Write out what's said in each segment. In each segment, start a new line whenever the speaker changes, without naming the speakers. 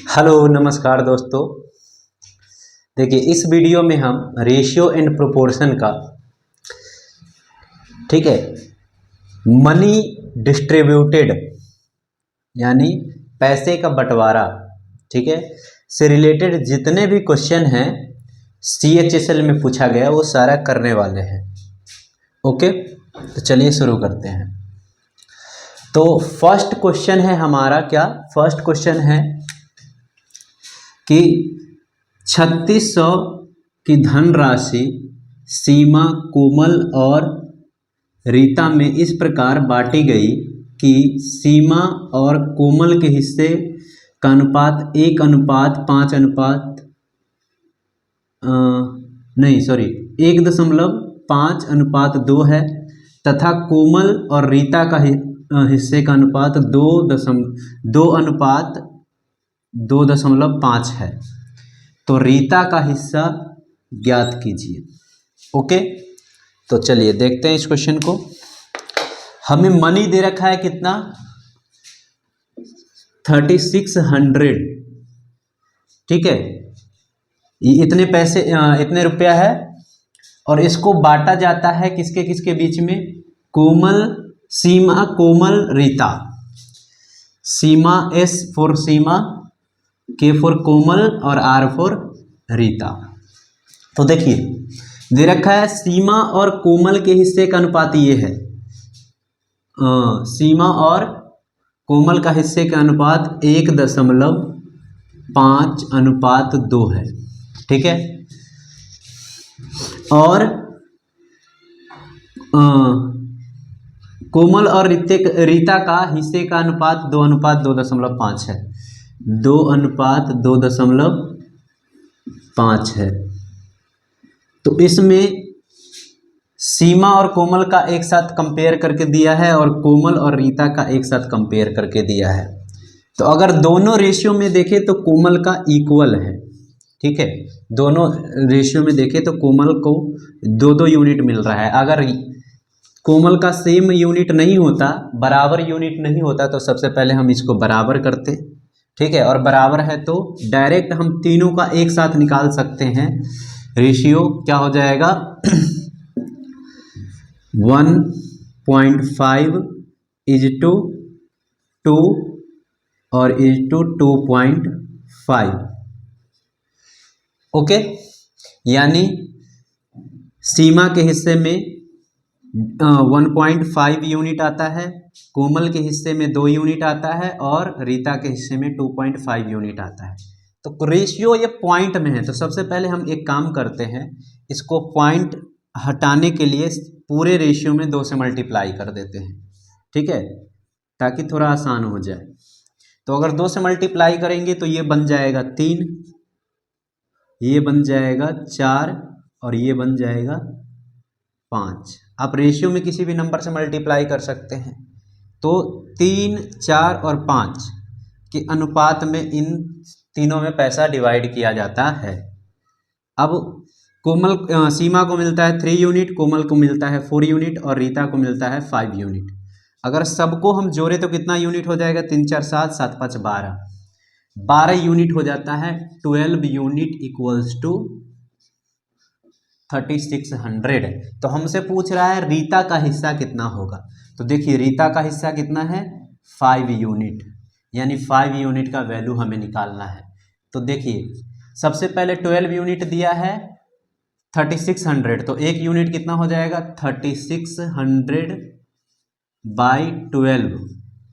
Hello नमस्कार दोस्तों। देखिए इस वीडियो में हम रेशियो एंड प्रोपोर्शन का, ठीक है, मनी डिस्ट्रीब्यूटेड यानी पैसे का बंटवारा, ठीक है, से रिलेटेड जितने भी क्वेश्चन हैं CHSL में पूछा गया वो सारा करने वाले हैं। ओके, तो चलिए शुरू करते हैं। तो फर्स्ट क्वेश्चन है हमारा, क्या फर्स्ट क्वेश्चन है कि 3600 की धनराशि सीमा, कोमल और रीता में इस प्रकार बांटी गई कि सीमा और कोमल के हिस्से का अनुपात 1:5 है तथा कोमल और रीता का हिस्से का अनुपात 2:5 है। तो रीता का हिस्सा ज्ञात कीजिए। ओके, तो चलिए देखते हैं इस क्वेश्चन को। हमें मनी दे रखा है कितना, 3600, ठीक है, ये इतने पैसे, इतने रुपया है और इसको बांटा जाता है किसके किसके बीच में, Komal, Seema, Komal, Rita. Seema S for Seema, K for Komal और R फॉर रीता। तो देखिए दे रखा है सीमा और कोमल के हिस्से का अनुपात ये है, सीमा और कोमल का हिस्से का अनुपात 1:5:2 है, ठीक है। और कोमल और रीता का हिस्से का अनुपात 2:2.5 है, 2:2.5 है। तो इसमें सीमा और कोमल का एक साथ कंपेयर करके दिया है और कोमल और रीता का एक साथ कंपेयर करके दिया है। तो अगर दोनों रेशियो में देखें तो कोमल का इक्वल है, ठीक है, दोनों रेशियो में देखें तो कोमल को 2-2 यूनिट मिल रहा है। अगर कोमल का सेम यूनिट नहीं होता, बराबर यूनिट नहीं होता, तो सबसे पहले हम इसको बराबर करते, ठीक है, और बराबर है तो डायरेक्ट हम तीनों का एक साथ निकाल सकते हैं। रेशियो क्या हो जाएगा 1.5:2 और 2.5। ओके, यानी सीमा के हिस्से में 1.5 यूनिट आता है, कोमल के हिस्से में 2 यूनिट आता है और रीता के हिस्से में 2.5 यूनिट आता है। तो रेशियो ये पॉइंट में है, तो सबसे पहले हम एक काम करते हैं, इसको पॉइंट हटाने के लिए पूरे रेशियो में 2 से मल्टीप्लाई कर देते हैं, ठीक है, ताकि थोड़ा आसान हो जाए। तो अगर 2 से मल्टीप्लाई करेंगे तो ये बन जाएगा 3, ये बन जाएगा 4 और ये बन जाएगा 5। आप रेशियो में किसी भी नंबर से मल्टीप्लाई कर सकते हैं। तो 3, 4 और 5 के अनुपात में इन तीनों में पैसा डिवाइड किया जाता है। अब कोमल, सीमा को मिलता है 3 यूनिट, कोमल को मिलता है 4 यूनिट और रीता को मिलता है 5 यूनिट। अगर सबको हम जोड़े तो कितना यूनिट हो जाएगा, 3 4 7 7 5 12 यूनिट हो जाता है। 12 यूनिट इक्वल्स टू 3600। तो हमसे पूछ रहा है रीता का हिस्सा कितना होगा। तो देखिए रीता का हिस्सा कितना है, 5 यूनिट, यानी 5 यूनिट का वैल्यू हमें निकालना है। तो देखिए सबसे पहले 12 यूनिट दिया है 3600, तो एक यूनिट कितना हो जाएगा, 3600/12,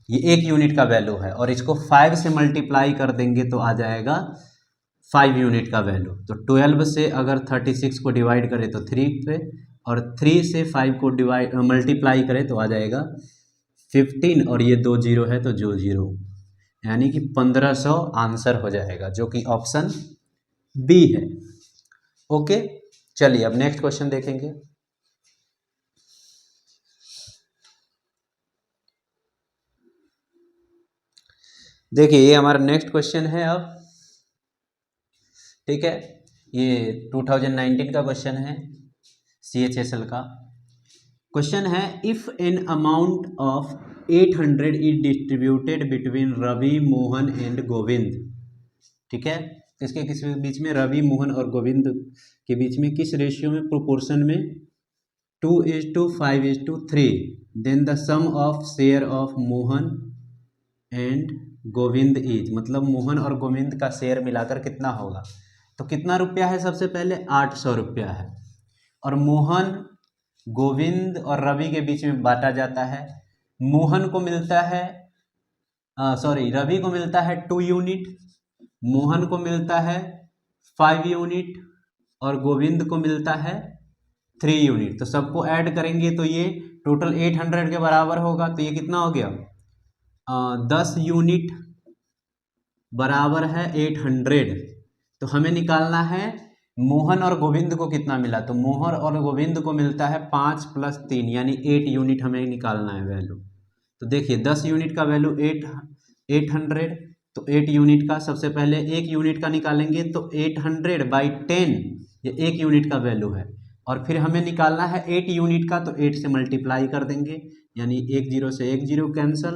ये एक यूनिट का वैल्यू है। और इसको 5 से मल्टीप्लाई कर देंगे तो आ जाएगा 5 यूनिट का वैल्यू। तो 12 से अगर 36 को डिवाइड करें तो 3 पे, और 3 से 5 को मल्टीप्लाई करें तो आ जाएगा 15, और ये 2 जीरो है तो 2 जीरो, यानी कि 1500 आंसर हो जाएगा, जो कि ऑप्शन बी है। ओके, चलिए अब नेक्स्ट क्वेश्चन देखेंगे। देखिए ये हमारा नेक्स्ट क्वेश्चन है अब, ठीक है, ये 2019 का क्वेश्चन है CHSL का। क्वेश्चन है if an amount of 800 is distributed between Ravi, Mohan and Govind. ठीक है, इसके किस बीच में, रवि, मोहन और गोविंद के बीच में किस रेशियो में, प्रोपोर्शन में 2:5:3, then the sum of share of Mohan and Govind is, मतलब मोहन और गोविंद का शेयर मिलाकर कितना होगा। तो कितना रुपया है, सबसे पहले 800 रुपया है, और मोहन, गोविंद और रवि के बीच में बांटा जाता है। मोहन को मिलता है रवि को मिलता है 2 यूनिट, मोहन को मिलता है 5 यूनिट और गोविंद को मिलता है 3 यूनिट। तो सबको ऐड करेंगे तो ये टोटल 800 के बराबर होगा। तो ये कितना हो गया, 10 यूनिट बराबर है 800। तो हमें निकालना है मोहन और गोविंद को कितना मिला। तो मोहन और गोविंद को मिलता है 5 + 3 यानी 8 यूनिट हमें निकालना है वैल्यू। तो देखिए 10 यूनिट का वैल्यू 800, तो 8 यूनिट का सबसे पहले 1 यूनिट का निकालेंगे तो 800/10 ये 1 यूनिट का वैल्यू है। और फिर हमें निकालना है 8 यूनिट का, तो 8 से मल्टीप्लाई कर देंगे यानी 1 0 से 1 0 कैंसल,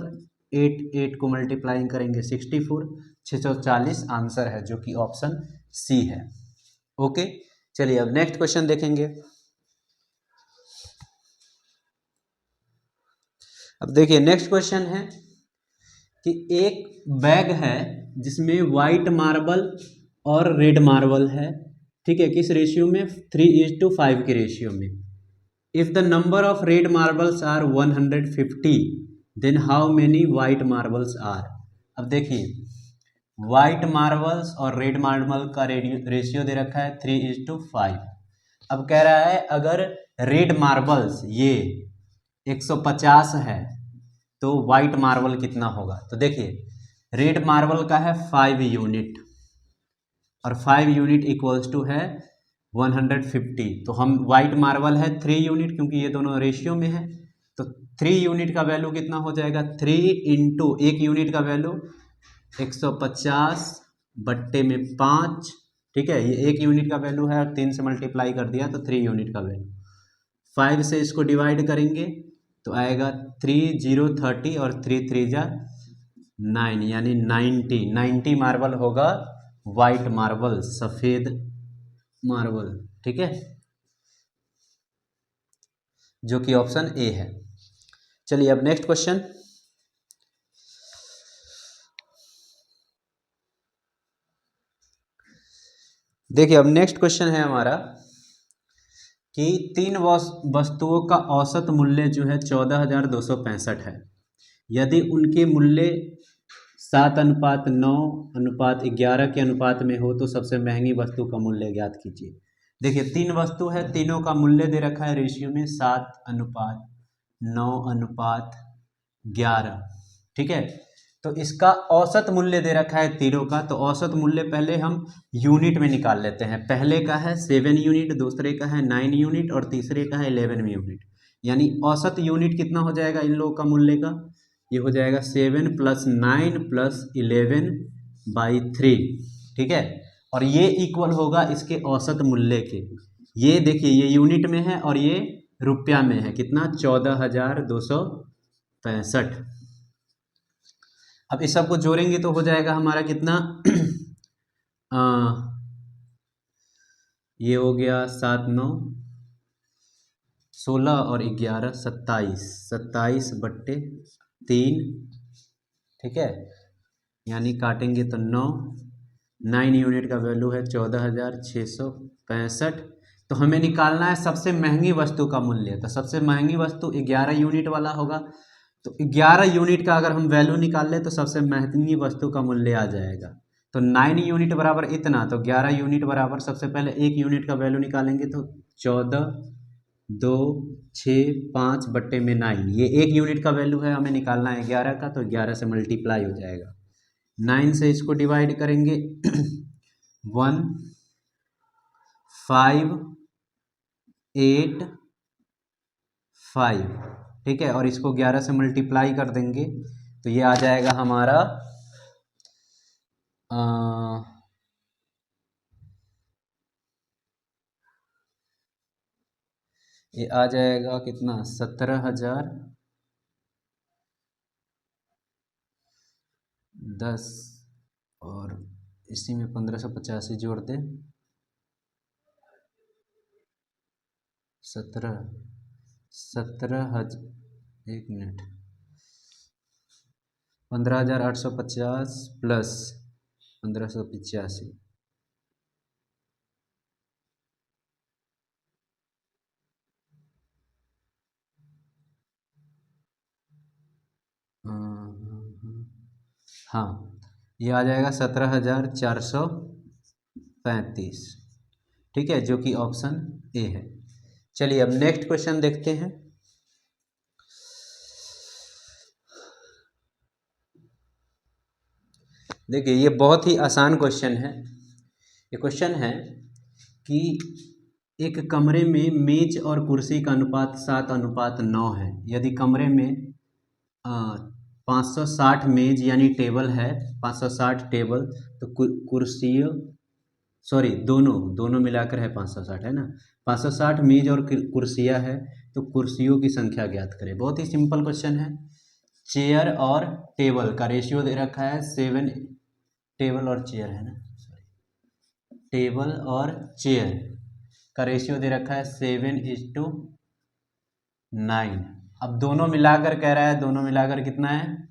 8 को मल्टीप्लाई करेंगे 64, 640 आंसर है जो कि ऑप्शन सी है। ओके, चलिए अब नेक्स्ट क्वेश्चन देखेंगे। अब देखिए नेक्स्ट क्वेश्चन है कि एक बैग है जिसमें वाइट मार्बल और रेड मार्बल है। ठीक है, किस रेशियो में, 3:5 के रेशियो में। If the number of red marbles are 150 then how many white marbles are. अब देखिए वाइट मार्बल्स और रेड मार्बल का रेशियो दे रखा है 3:5। अब कह रहा है अगर रेड मार्बल्स ये 150 है तो वाइट मार्बल कितना होगा। तो देखिए रेड मार्बल का है 5 यूनिट और 5 यूनिट इक्वल्स टू है 150। तो हम वाइट मार्बल है 3 यूनिट क्योंकि ये दोनों रेशियो में है। तो 3 यूनिट का वैल्यू कितना हो जाएगा, 3 इंटू 1 यूनिट का वैल्यू 150/5। ठीक है, ये 1 यूनिट का वैल्यू है और 3 से मल्टीप्लाई कर दिया तो 3 यूनिट का वैल्यू। 5 से इसको डिवाइड करेंगे तो आएगा 3 0 30 और 3 3 जा 9 यानी 90 मार्बल होगा वाइट मार्बल, सफेद मार्बल। ठीक है, जो कि ऑप्शन ए है। चलिए अब नेक्स्ट क्वेश्चन। देखिए अब नेक्स्ट क्वेश्चन है हमारा कि 3 वस्तुओं का औसत मूल्य जो है 14,265 है। यदि उनके मूल्य 7:9:11 के अनुपात में हो तो सबसे महंगी वस्तु का मूल्य ज्ञात कीजिए। देखिए 3 वस्तु है, तीनों का मूल्य दे रखा है रेशियो में 7:9:11। ठीक है, तो इसका औसत मूल्य दे रखा है तीनों का। तो औसत मूल्य पहले हम यूनिट में निकाल लेते हैं। पहले का है 7 यूनिट, दूसरे का है 9 यूनिट और तीसरे का है 11 यूनिट। यानी औसत यूनिट कितना हो जाएगा इन लोगों का मूल्य का, ये हो जाएगा 7 + 9 + 11/3। ठीक है, और ये इक्वल होगा इसके औसत मूल्य के। ये देखिए ये यूनिट में है और ये रुपया में है, कितना, 14,265। अब इस सबको जोड़ेंगे तो हो जाएगा हमारा कितना ये हो गया 7 9 16 और 11 27, 27/3। ठीक है, यानी काटेंगे तो 9 यूनिट का वैल्यू है 14,665। तो हमें निकालना है सबसे महंगी वस्तु का मूल्य। तो सबसे महंगी वस्तु 11 यूनिट वाला होगा। तो 11 यूनिट का अगर हम वैल्यू निकाल लें तो सबसे महंगी वस्तु का मूल्य आ जाएगा। तो 9 यूनिट बराबर इतना, तो 11 यूनिट बराबर सबसे पहले 1 यूनिट का वैल्यू निकालेंगे तो 14,265/9। ये 1 यूनिट का वैल्यू है, हमें निकालना है 11 का, तो 11 से मल्टीप्लाई हो जाएगा। 9 से इसको डिवाइड करेंगे 1 5 8 5। ठीक है, और इसको 11 से मल्टीप्लाई कर देंगे तो ये आ जाएगा हमारा ये आ जाएगा कितना, 17,010, और इसी में 1585 जोड़ दे, एक मिनट, 15,850 प्लस 1585, हाँ ये आ जाएगा 17,435, ठीक है, जो कि ऑप्शन ए है। चलिए अब नेक्स्ट क्वेश्चन देखते हैं। देखिए ये बहुत ही आसान क्वेश्चन है। ये क्वेश्चन है कि एक कमरे में मेज और कुर्सी का अनुपात 7:9 है। यदि कमरे में 560 मेज यानी टेबल है, 560 टेबल, तो कुर्सियों, सॉरी दोनों मिलाकर है 560, है ना, 560 मेज और कुर्सियाँ है, तो कुर्सियों की संख्या ज्ञात करें। बहुत ही सिंपल क्वेश्चन है। चेयर और टेबल का रेशियो दे रखा है 7, टेबल और चेयर है ना, टेबल और चेयर का रेशियो दे रखा है 7:9। अब दोनों मिलाकर कह रहा है, दोनों मिलाकर कितना है,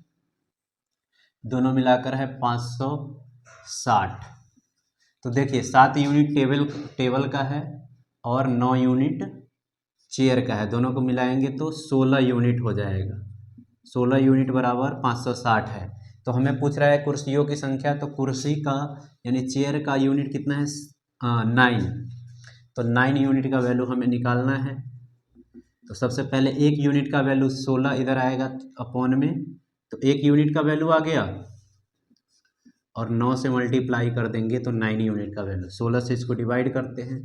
दोनों मिलाकर है 560। तो देखिए 7 यूनिट टेबल का है और 9 यूनिट चेयर का है, दोनों को मिलाएंगे तो 16 यूनिट हो जाएगा। 16 यूनिट बराबर 560 है। तो हमें पूछ रहा है कुर्सियों की संख्या, तो कुर्सी का यानी चेयर का यूनिट कितना है, 9, तो 9 यूनिट का वैल्यू हमें निकालना है। तो सबसे पहले एक यूनिट का वैल्यू 16 इधर आएगा अपॉन में, तो एक यूनिट का वैल्यू आ गया और 9 से मल्टीप्लाई कर देंगे तो 9 यूनिट का वैल्यू। 16 से इसको डिवाइड करते हैं,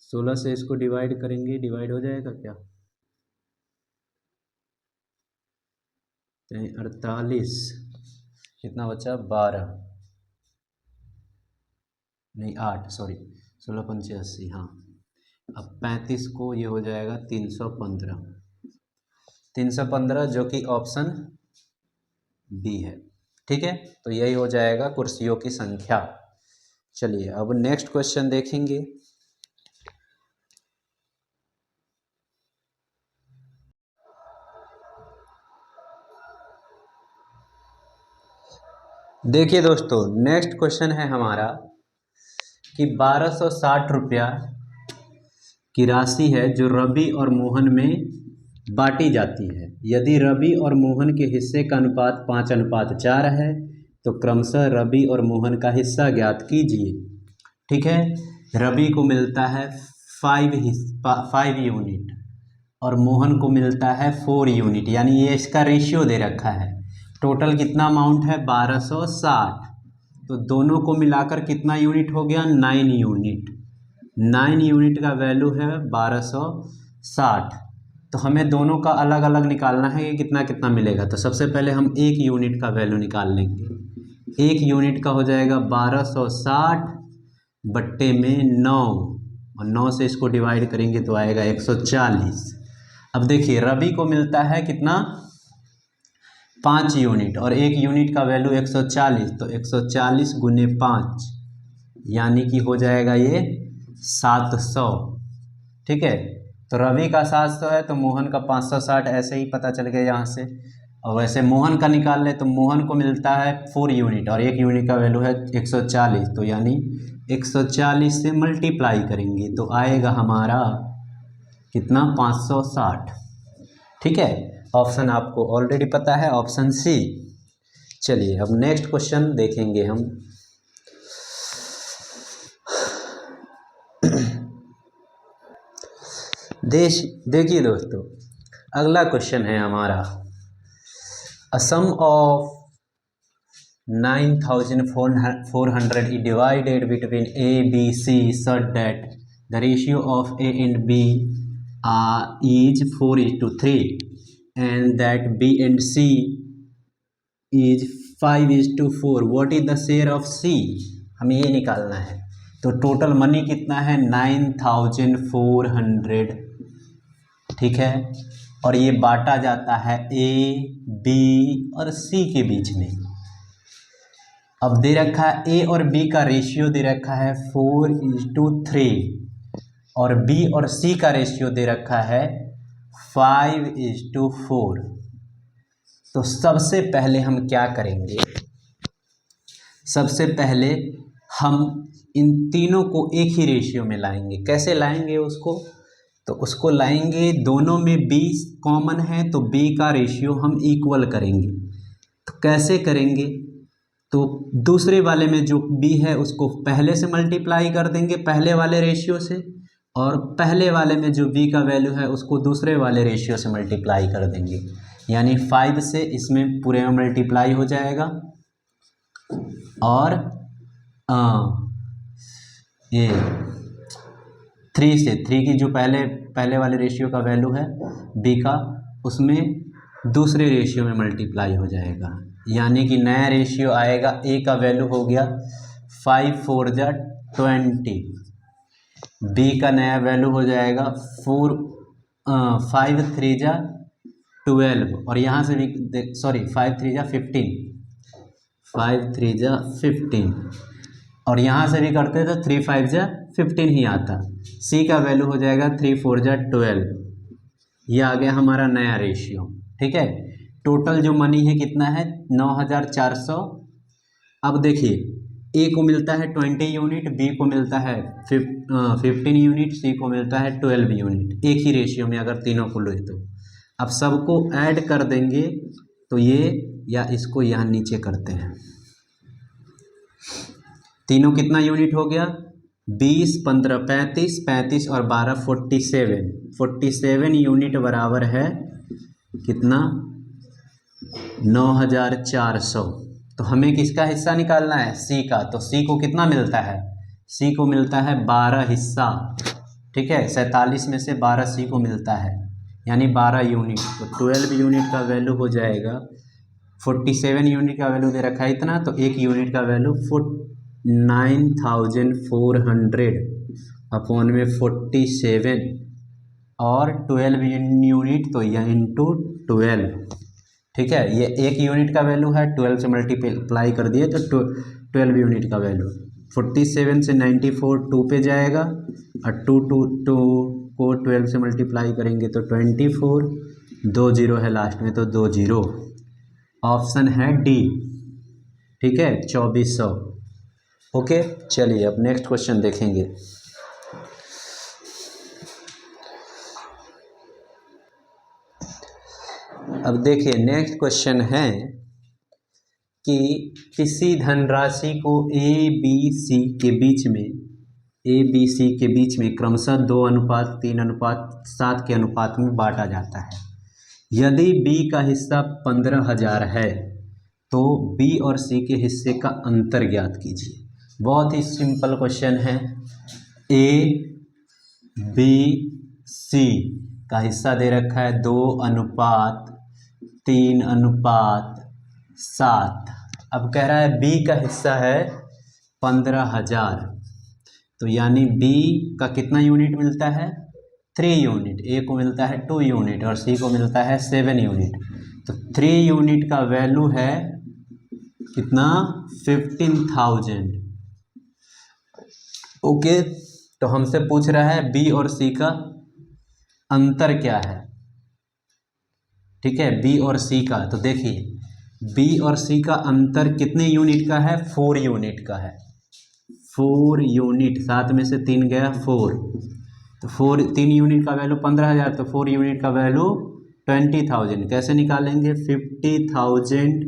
16 से इसको डिवाइड करेंगे, डिवाइड हो जाएगा क्या, 48, कितना बचा, 12 नहीं 8, सॉरी 16×5 = 80, हाँ। अब 35 को ये हो जाएगा 315, जो कि ऑप्शन बी है, ठीक है। तो यही हो जाएगा कुर्सियों की संख्या। चलिए अब नेक्स्ट क्वेश्चन देखेंगे। देखिए दोस्तों, नेक्स्ट क्वेश्चन है हमारा कि 1260 रुपया की राशि है जो रवि और मोहन में बांटी जाती है। यदि रवि और मोहन के हिस्से का अनुपात 5:4 है, तो क्रमशः रवि और मोहन का हिस्सा ज्ञात कीजिए। ठीक है, रवि को मिलता है 5 यूनिट और मोहन को मिलता है 4 यूनिट, यानी ये इसका रेशियो दे रखा है। टोटल कितना अमाउंट है, 1260, तो दोनों को मिलाकर कितना यूनिट हो गया, 9 यूनिट। 9 यूनिट का वैल्यू है 1260। तो हमें दोनों का अलग अलग निकालना है कि कितना कितना मिलेगा। तो सबसे पहले हम एक यूनिट का वैल्यू निकाल लेंगे। एक यूनिट का हो जाएगा 1260 बट्टे में 9, और 9 से इसको डिवाइड करेंगे तो आएगा 140। अब देखिए रवि को मिलता है कितना, 5 यूनिट, और एक यूनिट का वैल्यू 140, तो 140 गुने 5 यानी कि हो जाएगा ये 700। ठीक है, तो रवि का 700 है तो मोहन का 560, ऐसे ही पता चल गया यहाँ से। और वैसे मोहन का निकाल ले तो मोहन को मिलता है 4 यूनिट और एक यूनिट का वैल्यू है 140, तो यानी 140 से मल्टीप्लाई करेंगे तो आएगा हमारा कितना, 560। ठीक है, ऑप्शन आपको ऑलरेडी पता है, ऑप्शन सी। चलिए अब नेक्स्ट क्वेश्चन देखेंगे हम। देखिए दोस्तों, अगला क्वेश्चन है हमारा, अ सम of 9400 is divided between A, B, C such that the ratio of A and B is 4:3 and that B and C is 5:4. What is the share of C? हमें ये निकालना है। तो टोटल मनी कितना है 9400, ठीक है। और ये बांटा जाता है ए, बी और सी के बीच में। अब दे रखा है ए और बी का रेशियो दे रखा है 4:3 और बी और सी का रेशियो दे रखा है 5:4। तो सबसे पहले हम क्या करेंगे, सबसे पहले हम इन तीनों को एक ही रेशियो में लाएंगे। कैसे लाएंगे उसको, तो उसको लाएंगे दोनों में b कॉमन है तो b का रेशियो हम इक्वल करेंगे। तो कैसे करेंगे, तो दूसरे वाले में जो b है उसको पहले से मल्टीप्लाई कर देंगे पहले वाले रेशियो से, और पहले वाले में जो b का वैल्यू है उसको दूसरे वाले रेशियो से मल्टीप्लाई कर देंगे। यानी 5 से इसमें पूरे में मल्टीप्लाई हो जाएगा और ये 3 से 3 की जो पहले वाले रेशियो का वैल्यू है b का, उसमें दूसरे रेशियो में मल्टीप्लाई हो जाएगा। यानी कि नया रेशियो आएगा, a का वैल्यू हो गया 5×4 = 20, b का नया वैल्यू हो जाएगा 5×3 = 12 और यहाँ से भी 5×3 = 15, 5×3 = 15 और यहाँ से भी करते तो 3×5 = 15 ही आता। c का वैल्यू हो जाएगा 3×4 = 12। ये आ गया हमारा नया रेशियो, ठीक है। टोटल जो मनी है कितना है 9400। अब देखिए a को मिलता है 20 यूनिट, b को मिलता है 15 यूनिट, c को मिलता है 12 यूनिट, एक ही रेशियो में अगर तीनों को ले तो। अब सबको ऐड कर देंगे तो ये, या इसको यहाँ नीचे करते हैं, तीनों कितना यूनिट हो गया 20, 15, 35, 35 और 12 47 यूनिट बराबर है कितना 9400। तो हमें किसका हिस्सा निकालना है c का, तो c को कितना मिलता है, c को मिलता है 12 हिस्सा, ठीक है। 47 में से 12 c को मिलता है यानी 12 यूनिट। तो 12 यूनिट का वैल्यू हो जाएगा 47 यूनिट का वैल्यू दे रखा है इतना, तो एक यूनिट का वैल्यू 9400 अपॉन में 47 और 12 यूनिट तो यह इंटू 12, ठीक है। ये एक यूनिट का वैल्यू है, 12 से मल्टीप्लाई कर दिए तो 12 यूनिट का वैल्यू। 47 से 94 2 पे जाएगा और 2 को 12 से मल्टीप्लाई करेंगे तो 24, 2 जीरो है लास्ट में तो 2 जीरो। ऑप्शन है डी, ठीक है 2400। ओके चलिए अब नेक्स्ट क्वेश्चन देखेंगे। अब देखिए नेक्स्ट क्वेश्चन है कि किसी धनराशि को ए बी सी के बीच में क्रमशः 2:3:7 के अनुपात में बांटा जाता है। यदि बी का हिस्सा 15,000 है तो बी और सी के हिस्से का अंतर ज्ञात कीजिए। बहुत ही सिंपल क्वेश्चन है। ए बी सी का हिस्सा दे रखा है 2:3:7। अब कह रहा है बी का हिस्सा है 15,000, तो यानी बी का कितना यूनिट मिलता है 3 यूनिट, ए को मिलता है 2 यूनिट और सी को मिलता है 7 यूनिट। तो 3 यूनिट का वैल्यू है कितना 15,000। ओके तो हमसे पूछ रहा है बी और सी का अंतर क्या है, ठीक है बी और सी का। तो देखिए बी और सी का अंतर कितने यूनिट का है 4 यूनिट का है। 4 यूनिट, 7 में से 3 गया 4, तो 3 यूनिट का वैल्यू 15,000 तो 4 यूनिट का वैल्यू 20,000। कैसे निकालेंगे 50,000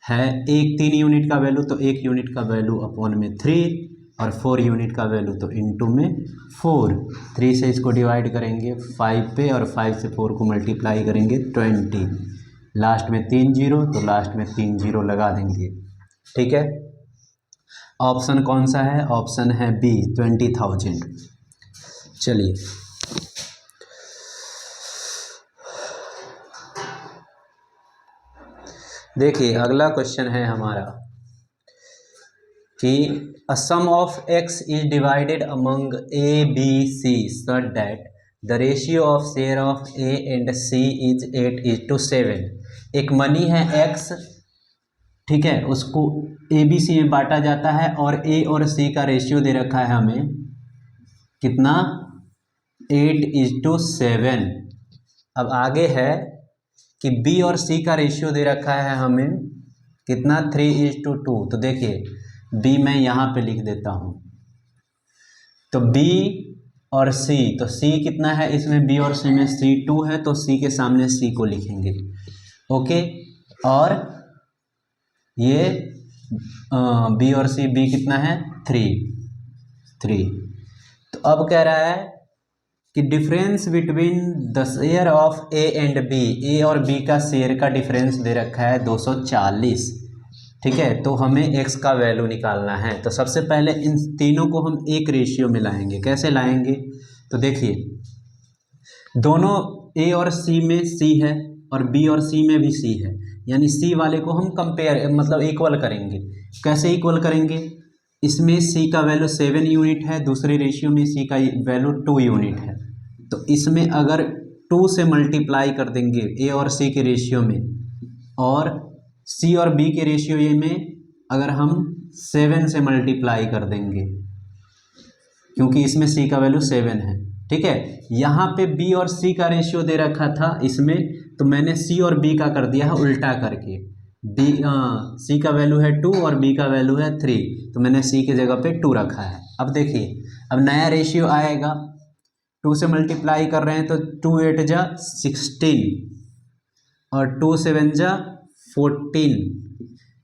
है एक 3 यूनिट का वैल्यू तो 1 यूनिट का वैल्यू अपॉन में 3 और 4 यूनिट का वैल्यू तो इनटू में 4। 3 से इसको डिवाइड करेंगे 5 पे और 5 से 4 को मल्टीप्लाई करेंगे 20, लास्ट में 3 जीरो तो लास्ट में 3 जीरो लगा देंगे, ठीक है। ऑप्शन कौन सा है, ऑप्शन है बी 20,000। चलिए देखिए अगला क्वेश्चन है हमारा कि a sum of x is divided among a b c such that the ratio of share of a and c is 8:7। एक मनी है x, ठीक है, उसको ए बी सी में बांटा जाता है और ए और सी का रेशियो दे रखा है हमें कितना, 8:7। अब आगे है कि बी और सी का रेशियो दे रखा है हमें कितना, 3:2। तो देखिए बी मैं यहाँ पे लिख देता हूँ, तो बी और सी, तो सी कितना है इसमें, बी और सी में C2 है, तो सी के सामने सी को लिखेंगे, ओके। और ये बी और सी, बी कितना है 3। तो अब कह रहा है कि difference between the share of A and B, A और बी का शेयर का डिफरेंस दे रखा है 240, ठीक है। तो हमें x का वैल्यू निकालना है। तो सबसे पहले इन तीनों को हम एक रेशियो में लाएंगे। कैसे लाएंगे, तो देखिए दोनों a और c में c है और b और c में भी c है, यानी c वाले को हम कंपेयर मतलब इक्वल करेंगे। कैसे इक्वल करेंगे, इसमें c का वैल्यू 7 यूनिट है, दूसरे रेशियो में c का वैल्यू 2 यूनिट है। तो इसमें अगर 2 से मल्टीप्लाई कर देंगे a और c के रेशियो में, और c और b के रेशियो में अगर हम 7 से मल्टीप्लाई कर देंगे, क्योंकि इसमें c का वैल्यू 7 है, ठीक है। यहाँ पे b और c का रेशियो दे रखा था इसमें, तो मैंने c और b का कर दिया है उल्टा करके। c का वैल्यू है 2 और b का वैल्यू है 3, तो मैंने c की जगह पे 2 रखा है। अब देखिए अब नया रेशियो आएगा, 2 से मल्टीप्लाई कर रहे हैं तो 2 8 जा 16 और 2 7 जा 14,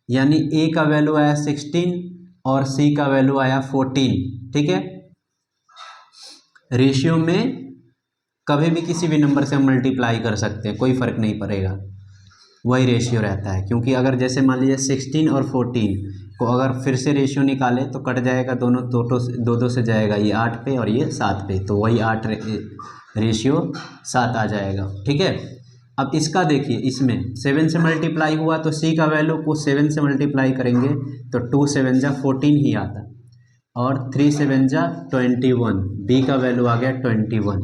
यानी a का वैल्यू आया 16 और c का वैल्यू आया 14, ठीक है। रेशियो में कभी भी किसी भी नंबर से हम मल्टीप्लाई कर सकते हैं, कोई फ़र्क नहीं पड़ेगा, वही रेशियो रहता है। क्योंकि अगर जैसे मान लीजिए 16 और 14 को अगर फिर से रेशियो निकाले तो कट जाएगा, दोनों दो से जाएगा, ये 8 पे और ये 7 पे, तो वही 8 रेशियो 7 आ जाएगा, ठीक है। अब इसका देखिए, इसमें 7 से मल्टीप्लाई हुआ तो c का वैल्यू को 7 से मल्टीप्लाई करेंगे तो 2 7 जा 14 ही आता, और 3 7 जा 21, b का वैल्यू आ गया 21।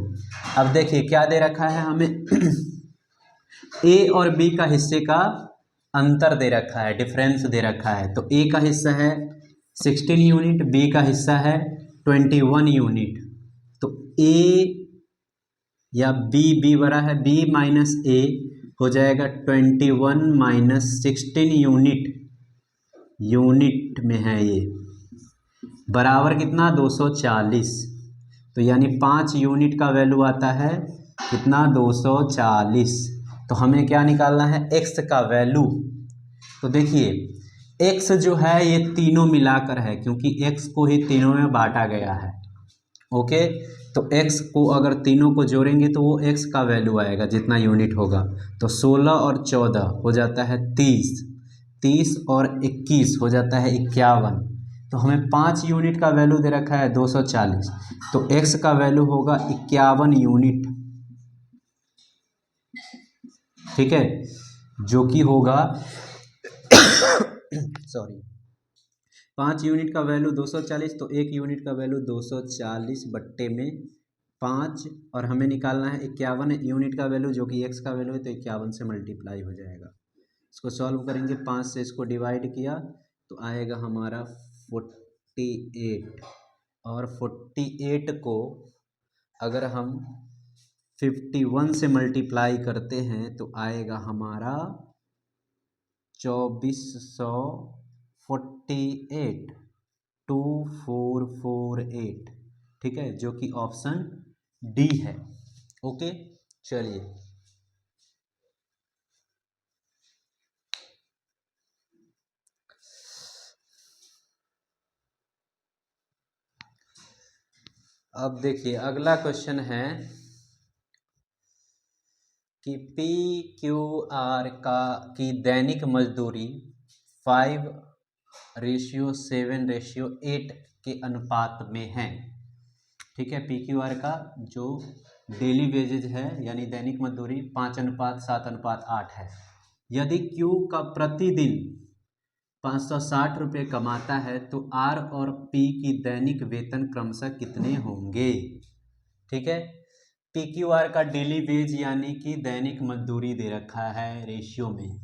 अब देखिए क्या दे रखा है हमें a और b का हिस्से का अंतर दे रखा है, डिफरेंस दे रखा है। तो a का हिस्सा है 16 यूनिट, b का हिस्सा है 21 यूनिट। तो a या b बड़ा है b माइनस a हो जाएगा 21 माइनस 16 यूनिट में है ये, बराबर कितना 240। तो यानी 5 यूनिट का वैल्यू आता है कितना 240। तो हमें क्या निकालना है, x का वैल्यू। तो देखिए x जो है ये तीनों मिलाकर है, क्योंकि x को ही तीनों में बांटा गया है, ओके। तो x को अगर तीनों को जोड़ेंगे तो वो x का वैल्यू आएगा जितना यूनिट होगा। तो 16 और 14 हो जाता है 30, 30 और 21 हो जाता है 51। तो हमें 5 यूनिट का वैल्यू दे रखा है 240, तो x का वैल्यू होगा 51 यूनिट, ठीक है, जो कि होगा सॉरी 5 यूनिट का वैल्यू 240, तो 1 यूनिट का वैल्यू 240 बट्टे में 5, और हमें निकालना है 51 यूनिट का वैल्यू, जो कि x का वैल्यू है, तो 51 से मल्टीप्लाई हो जाएगा। इसको सॉल्व करेंगे, 5 से इसको डिवाइड किया तो आएगा हमारा 48, और 48 को अगर हम 51 से मल्टीप्लाई करते हैं तो आएगा हमारा 2448, 2448, ठीक है, जो कि ऑप्शन डी है, ओके। चलिए अब देखिए अगला क्वेश्चन है कि PQR की दैनिक मजदूरी 5:7:8 के अनुपात में है, ठीक है। PQR का जो डेली वेजेज है यानी दैनिक मजदूरी 5:7:8 है। यदि Q का प्रतिदिन 560 रुपये कमाता है तो आर और पी की दैनिक वेतन क्रमशः कितने होंगे। ठीक है, पी क्यू आर का डेली वेज यानी कि दैनिक मजदूरी दे रखा है रेशियो में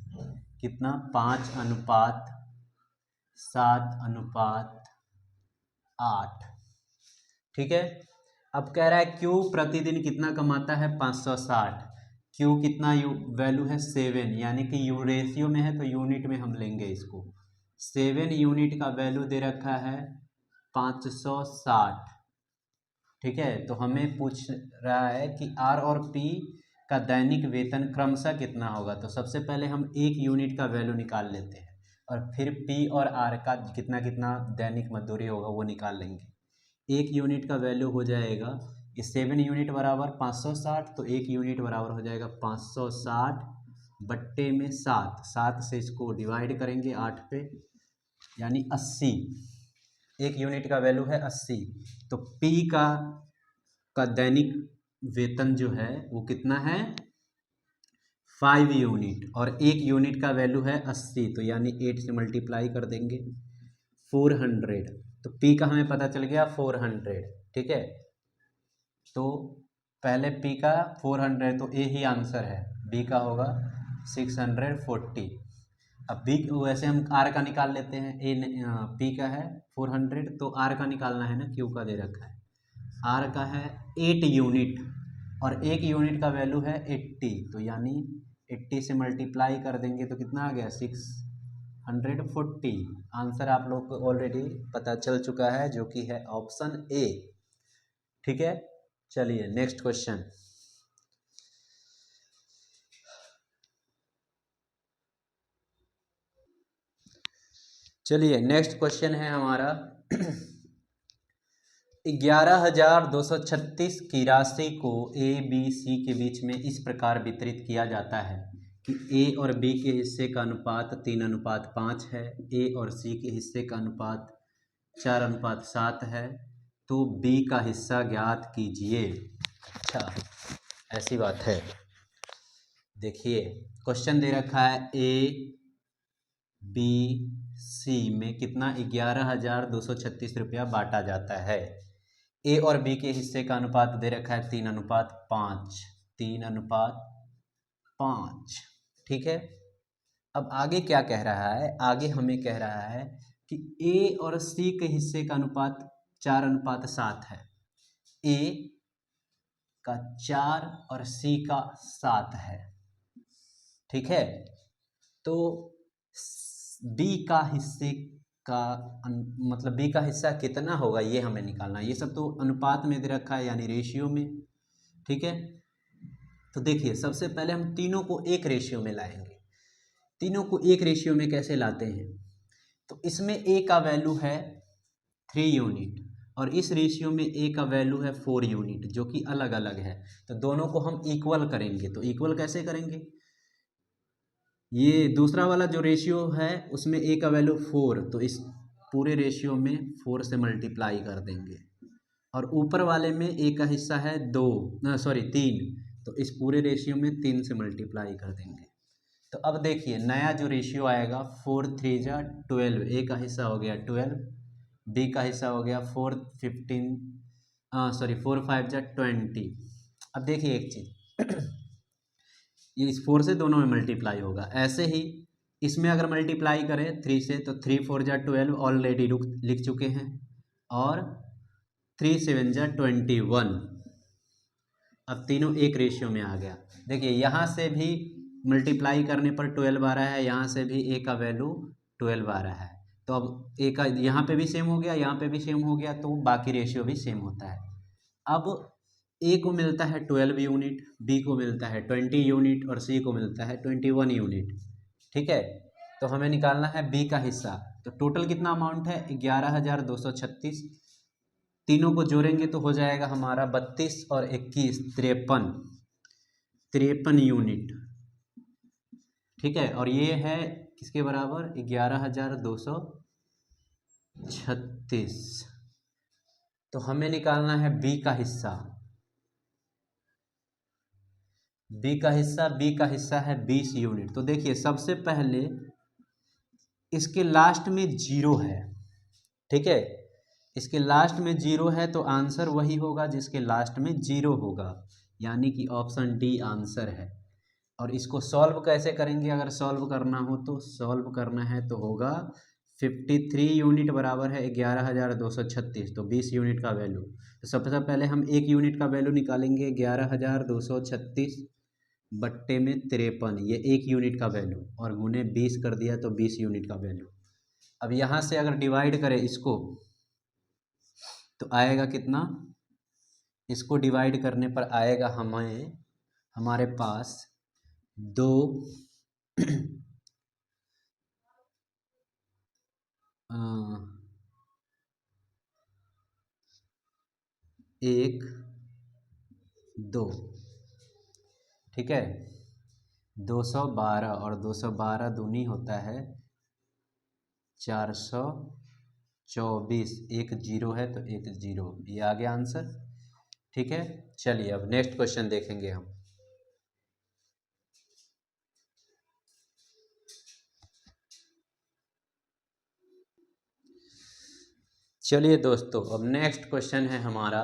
कितना, 5:7:8। ठीक है, अब कह रहा है क्यू प्रतिदिन कितना कमाता है, 560। क्यू कितना वैल्यू है 7, यानी कि यू रेशियो में है तो यूनिट में हम लेंगे इसको। 7 यूनिट का वैल्यू दे रखा है 560। ठीक है, तो हमें पूछ रहा है कि आर और पी का दैनिक वेतन क्रमशः कितना होगा। तो सबसे पहले हम एक यूनिट का वैल्यू निकाल लेते हैं और फिर पी और आर का कितना कितना दैनिक मजदूरी होगा वो निकाल लेंगे। एक यूनिट का वैल्यू हो जाएगा, इस 7 यूनिट बराबर 560, तो एक यूनिट बराबर हो जाएगा 560 बट्टे में 7। 7 से इसको डिवाइड करेंगे 8 पे, यानी 80। एक यूनिट का वैल्यू है 80। तो पी का दैनिक वेतन जो है वो कितना है, 5 यूनिट, और एक यूनिट का वैल्यू है 80, तो यानी 8 से मल्टीप्लाई कर देंगे 400। तो पी का हमें पता चल गया 400। ठीक है, तो पहले पी का 400, तो ए ही आंसर है, बी का होगा 640। अब बी वैसे हम आर का निकाल लेते हैं, पी का है 400 तो आर का निकालना है ना, क्यू का दे रखा है। आर का है 8 यूनिट और एक यूनिट का वैल्यू है 80, तो यानी 80 से मल्टीप्लाई कर देंगे तो कितना आ गया 640। आंसर आप लोग को ऑलरेडी पता चल चुका है जो कि है ऑप्शन ए। ठीक है, चलिए नेक्स्ट क्वेश्चन। चलिए नेक्स्ट क्वेश्चन है हमारा 11,236 की राशि को ए बी सी के बीच में इस प्रकार वितरित किया जाता है कि ए और बी के हिस्से का अनुपात 3:5 है, ए और सी के हिस्से का अनुपात 4:7 है, तो बी का हिस्सा ज्ञात कीजिए। अच्छा, ऐसी बात है। देखिए क्वेश्चन दे रखा है ए बी सी में कितना 11,236 रुपया बांटा जाता है। ए और बी के हिस्से का अनुपात दे रखा है 3:5, 3:5। ठीक है, अब आगे क्या कह रहा है, आगे हमें कह रहा है कि ए और सी के हिस्से का अनुपात 4:7 है। ए का 4 और सी का 7 है। ठीक है, तो बी का हिस्से का मतलब बी का हिस्सा कितना होगा ये हमें निकालना है। ये सब तो अनुपात में दे रखा है यानी रेशियो में। ठीक है, तो देखिए सबसे पहले हम तीनों को एक रेशियो में लाएंगे। तीनों को एक रेशियो में कैसे लाते हैं, तो इसमें ए का वैल्यू है 3 यूनिट और इस रेशियो में ए का वैल्यू है 4 यूनिट, जो कि अलग अलग है। तो दोनों को हम इक्वल करेंगे। तो इक्वल कैसे करेंगे, ये दूसरा वाला जो रेशियो है उसमें ए का वैल्यू 4, तो इस पूरे रेशियो में 4 से मल्टीप्लाई कर देंगे, और ऊपर वाले में ए का हिस्सा है 3, तो इस पूरे रेशियो में 3 से मल्टीप्लाई कर देंगे। तो अब देखिए नया जो रेशियो आएगा 4 3 जा 12, ए का हिस्सा हो गया 12, बी का हिस्सा हो गया 4 5 जा 20। अब देखिए एक चीज़ ये इस 4 से दोनों में मल्टीप्लाई होगा। ऐसे ही इसमें अगर मल्टीप्लाई करें 3 से तो 3 4 जा 12 ऑलरेडी लिख चुके हैं, और 3 7 जा 21। अब तीनों एक रेशियो में आ गया। देखिए यहाँ से भी मल्टीप्लाई करने पर 12 आ रहा है, यहाँ से भी ए का वैल्यू 12 आ रहा है। तो अब ए का यहाँ पे भी सेम हो गया, यहाँ पे भी सेम हो गया, तो बाकी रेशियो भी सेम होता है। अब ए को मिलता है 12 यूनिट, बी को मिलता है 20 यूनिट और सी को मिलता है 21 यूनिट। ठीक है, तो हमें निकालना है बी का हिस्सा। तो टोटल कितना अमाउंट है 11,236, तीनों को जोड़ेंगे तो हो जाएगा हमारा 32 और 21 53 यूनिट। ठीक है, और ये है किसके बराबर 11,236। तो हमें निकालना है बी का हिस्सा। बी का हिस्सा है 20 यूनिट। तो देखिए सबसे पहले इसके लास्ट में जीरो है, ठीक है, इसके लास्ट में जीरो है तो आंसर वही होगा जिसके लास्ट में जीरो होगा, यानी कि ऑप्शन डी आंसर है। और इसको सॉल्व कैसे करेंगे, अगर सॉल्व करना हो तो सॉल्व करना है तो होगा 53 यूनिट बराबर है 11,236, तो 20 यूनिट का वैल्यू। तो सबसे पहले हम 1 यूनिट का वैल्यू निकालेंगे, 11,236 बट्टे में 53, ये 1 यूनिट का वैल्यू, और गुने 20 कर दिया तो 20 यूनिट का वैल्यू। अब यहाँ से अगर डिवाइड करें इसको तो आएगा कितना, इसको डिवाइड करने पर आएगा हमारे पास 2 1 2, ठीक है, 212, और 212 दूनी होता है 424, एक जीरो है तो एक जीरो, ये आ गया आंसर, ठीक है। चलिए अब नेक्स्ट क्वेश्चन देखेंगे हम। चलिए दोस्तों, अब नेक्स्ट क्वेश्चन है हमारा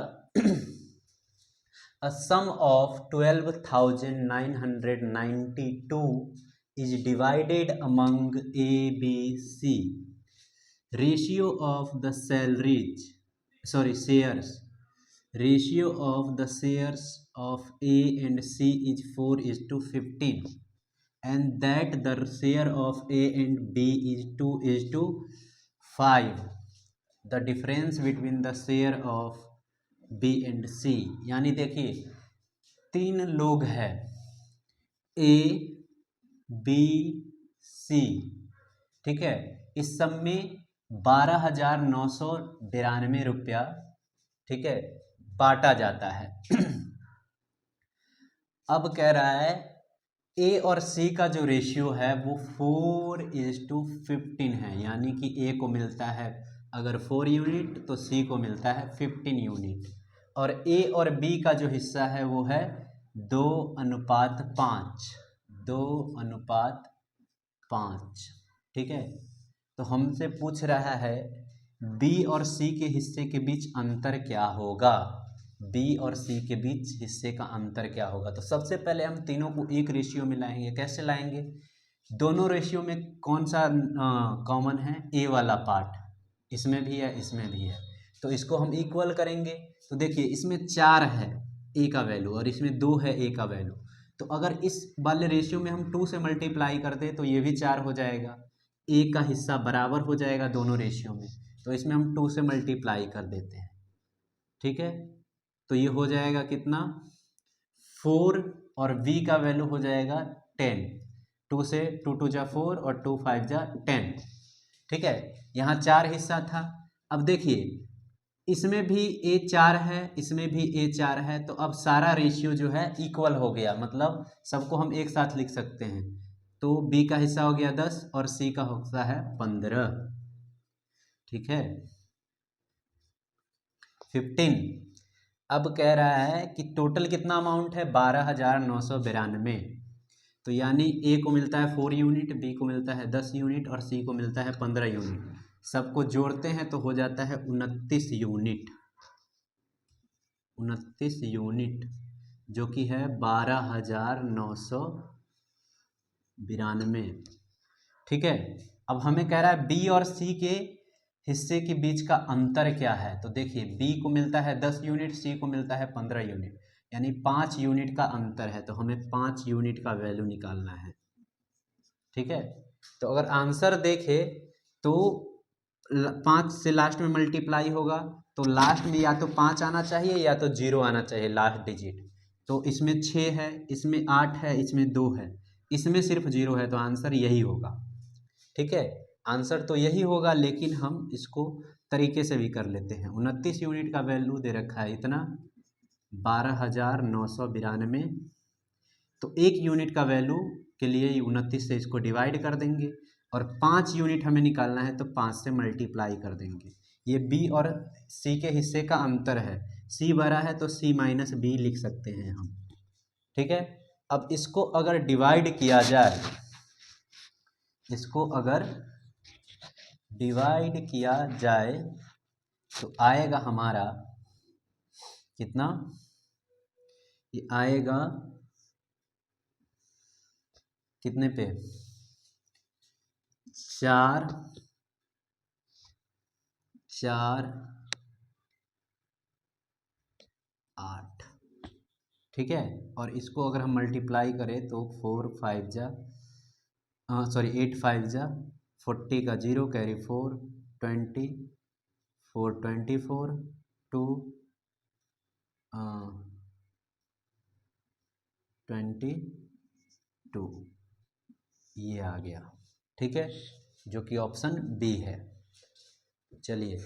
A sum of 12,992 is divided among A, B, C. Ratio of the shares. Ratio of the shares of A and C is 4:15, and that the share of A and B is 2:5. The difference between the share of B and C, यानी देखिए 3 लोग हैं A, B, C, ठीक है, इस सब में 12,992 रुपया, ठीक है, बांटा जाता है। अब कह रहा है A और C का जो रेशियो है वो 4:15 है, यानी कि A को मिलता है अगर 4 यूनिट तो C को मिलता है 15 यूनिट, और A और B का जो हिस्सा है वो है 2:5, 2:5, ठीक है। तो हमसे पूछ रहा है B और C के हिस्से के बीच अंतर क्या होगा, B और C के बीच हिस्से का अंतर क्या होगा। तो सबसे पहले हम तीनों को एक रेशियो में लाएंगे। कैसे लाएंगे, दोनों रेशियो में कौन सा कॉमन है, A वाला पार्ट, इसमें भी है इसमें भी है, तो इसको हम इक्वल करेंगे। तो देखिए इसमें 4 है A का वैल्यू और इसमें 2 है A का वैल्यू, तो अगर इस वाले रेशियो में हम 2 से मल्टीप्लाई कर दें तो ये भी 4 हो जाएगा, A का हिस्सा बराबर हो जाएगा दोनों रेशियो में, तो इसमें हम 2 से मल्टीप्लाई कर देते हैं, ठीक है। तो ये हो जाएगा कितना 4, और B का वैल्यू हो जाएगा 10, 2 से 2 2 जा 4 और 2 5 जा 10, ठीक है। यहाँ 4 हिस्सा था। अब देखिए इसमें भी A 4 है, इसमें भी A 4 है, तो अब सारा रेशियो जो है इक्वल हो गया, मतलब सबको हम एक साथ लिख सकते हैं। तो B का हिस्सा हो गया 10 और C का हिस्सा है 15, ठीक है, 15। अब कह रहा है कि टोटल कितना अमाउंट है 12,992, तो यानी A को मिलता है 4 यूनिट, B को मिलता है 10 यूनिट और C को मिलता है 15 यूनिट, सबको जोड़ते हैं तो हो जाता है 29 यूनिट, 29 यूनिट जो कि है 12,992, ठीक है। अब हमें कह रहा है B और C के हिस्से के बीच का अंतर क्या है, तो देखिए B को मिलता है 10 यूनिट, C को मिलता है 15 यूनिट, यानी 5 यूनिट का अंतर है, तो हमें 5 यूनिट का वैल्यू निकालना है, ठीक है। तो अगर आंसर देखे तो 5 से लास्ट में मल्टीप्लाई होगा तो लास्ट में या तो 5 आना चाहिए या तो 0 आना चाहिए लास्ट डिजिट, तो इसमें 6 है, इसमें 8 है, इसमें 2 है, इसमें सिर्फ 0 है, तो आंसर यही होगा, ठीक है। आंसर तो यही होगा, लेकिन हम इसको तरीके से भी कर लेते हैं। 29 यूनिट का वैल्यू दे रखा है इतना 12,992, तो 1 यूनिट का वैल्यू के लिए 29 से इसको डिवाइड कर देंगे, और 5 यूनिट हमें निकालना है तो 5 से मल्टीप्लाई कर देंगे। ये B और C के हिस्से का अंतर है, C बड़ा है तो C माइनस B लिख सकते हैं हम, ठीक है। अब इसको अगर डिवाइड किया जाए, इसको अगर डिवाइड किया जाए तो आएगा हमारा कितना, ये आएगा कितने पे, 4 4 8, ठीक है। और इसको अगर हम मल्टीप्लाई करें तो 4 5 जा सॉरी 8 5 जा 40 का 0 कैरी 4 20 4 24 2 22, ये आ गया, ठीक है, जो कि ऑप्शन बी है। चलिए